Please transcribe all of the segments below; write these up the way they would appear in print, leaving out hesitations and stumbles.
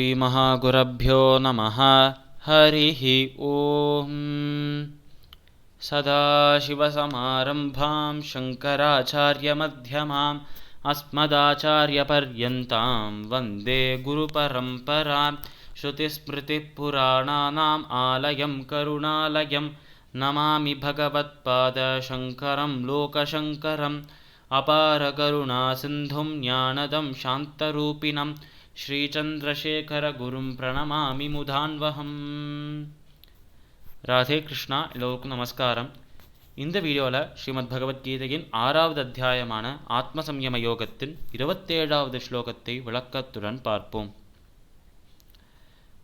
श्रीमहागुरुभ्यो नमः। हरिः ओम्। सदाशिवसमारम्भां शङ्कराचार्यमध्यमाम् अस्मदाचार्यपर्यन्तां वन्दे गुरुपरम्परां। श्रुतिस्मृतिपुराणानाम् आलयं करुणालयं नमामि भगवत्पादशङ्करं लोकशङ्करम्। अपारकरुणासिन्धुं ज्ञानदं शान्तरूपिणं श्रीचन्द्रशेखरगुरुं प्रणमामि मुदान्वहम्. ராதே கிருஷ்ணா. எல்லோருக்கும் நமஸ்காரம். இந்த வீடியோவில் ஸ்ரீமத் பகவத்கீதையின் 6வது அத்தியாயமான ஆத்ம சம்யம யோகத்தின் 27வது ஸ்லோகத்தை விளக்கத்துடன் பார்ப்போம்.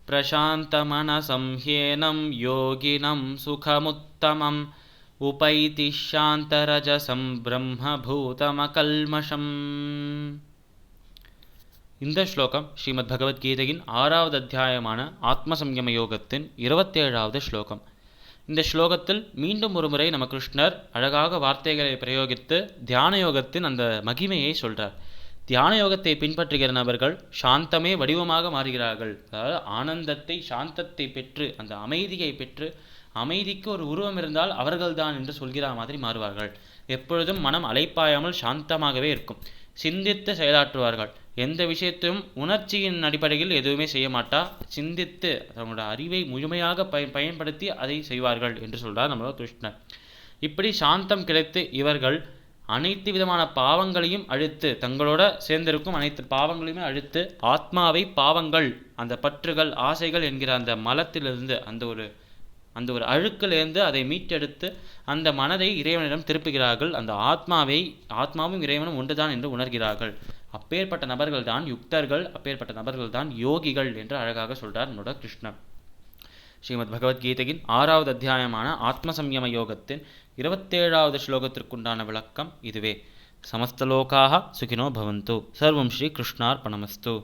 பிரசாந்த மனசம்ஹ்யேனம் யோகினம் சுகமுத்தமம் உபைதி சாந்தரஜசம் பிரம்மபூதமகல்மஷம். இந்த ஸ்லோகம் ஸ்ரீமத் பகவத்கீதையின் 6வது அத்தியாயமான ஆத்ம சம்யம யோகத்தின் 27வது ஸ்லோகம். இந்த ஸ்லோகத்தில் மீண்டும் ஒரு முறை நம்ம கிருஷ்ணர் அழகாக வார்த்தைகளை பிரயோகித்து தியான யோகத்தின் அந்த மகிமையை சொல்றார். தியான யோகத்தை பின்பற்றுகிற நபர்கள் சாந்தமே வடிவமாக மாறுகிறார்கள். அதாவது ஆனந்தத்தை, சாந்தத்தை பெற்று, அந்த அமைதியை பெற்று, அமைதிக்கு ஒரு உருவம் இருந்தால் அவர்கள்தான் என்று சொல்கிற மாதிரி மாறுவார்கள். எப்பொழுதும் மனம் அலைப்பாயாமல் சாந்தமாகவே இருக்கும். சிந்தித்து செயலாற்றுவார்கள். எந்த விஷயத்தையும் உணர்ச்சியின் அடிப்படையில் எதுவுமே செய்ய மாட்டா, சிந்தித்து தங்களோட அறிவை முழுமையாக பயன்படுத்தி அதை செய்வார்கள் என்று சொல்றார் நம்மளோட கிருஷ்ணர். இப்படி சாந்தம் கிடைத்து இவர்கள் அனைத்து விதமான பாவங்களையும் அழித்து, தங்களோட சேர்ந்திருக்கும் அனைத்து பாவங்களையுமே அழித்து, ஆத்மாவை பாவங்கள், அந்த பற்றுகள், ஆசைகள் என்கிற அந்த மலத்திலிருந்து, அந்த ஒரு அழுக்கிலிருந்து அதை மீட்டெடுத்து அந்த மனதை இறைவனிடம் திருப்புகிறார்கள். அந்த ஆத்மாவும் இறைவனும் ஒன்றுதான் என்று உணர்கிறார்கள். அப்பேற்பட்ட நபர்கள் தான் யுக்தர்கள், அப்பேற்பட்ட நபர்கள் தான் யோகிகள் என்று அழகாக சொல்றார் நம்மளோட கிருஷ்ணர். ஸ்ரீமத் பகவத்கீதையின் 6வது அத்தியாயமான ஆத்ம சம்யம யோகத்தின் 27வது ஸ்லோகத்திற்குண்டான விளக்கம் இதுவே. சமஸ்தலோகாக சுகினோ பவந்து. சர்வம் ஸ்ரீ கிருஷ்ணார்பணமஸ்து.